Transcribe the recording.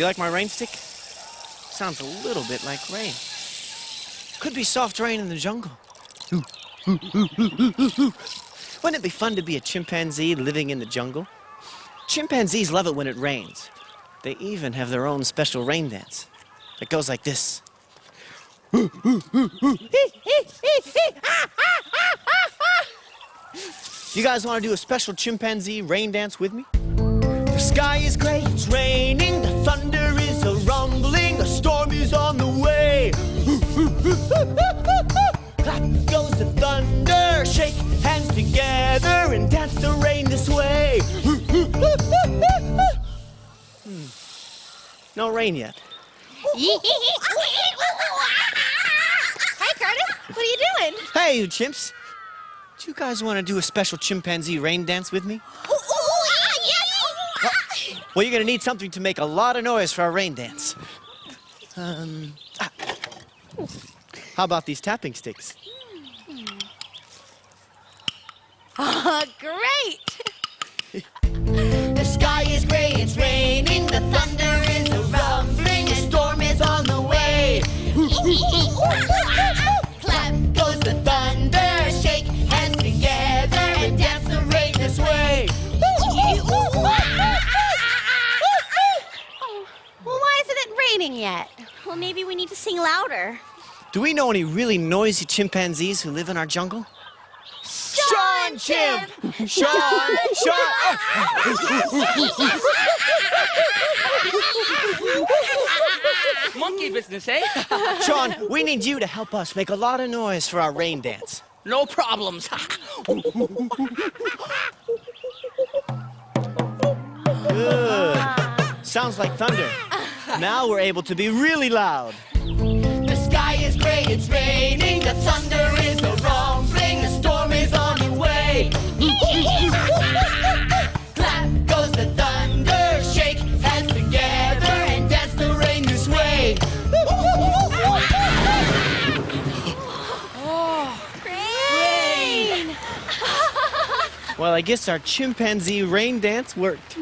Do you like my rain stick? Sounds a little bit like rain. Could be soft rain in the jungle. Wouldn't it be fun to be a chimpanzee living in the jungle? Chimpanzees love it when it rains. They even have their own special rain dance. It goes like this. You guys want to do a special chimpanzee rain dance with me? The sky is gray, it's raining, the thunder is a rumbling, a storm is on the way. Clap goes the thunder, shake hands together and dance the rain this way. No rain yet. Hi, Curtis. What are you doing? Hey, you chimps. Do you guys want to do a special chimpanzee rain dance with me? Yes. Well, you're going to need something to make a lot of noise for our rain dance. How about these tapping sticks? Great. The sky is gray, it's raining, the thunder is a rumbling, a storm is on the way. Clap goes the thunder, shake hands together and dance the rain this way. Well, why isn't it raining yet? Well, maybe we need to sing louder. Do we know any really noisy chimpanzees who live in our jungle? Sean Chimp! Sean! Monkey business, eh? Sean, we need you to help us make a lot of noise for our rain dance. No problems. Good. Sounds like thunder. Now we're able to be really loud. The sky is gray, it's raining, the thunder is a rumbling, a storm is on the way. Clap goes the thunder, shake hands together and dance the rain this way. Rain! Well, I guess our chimpanzee rain dance worked.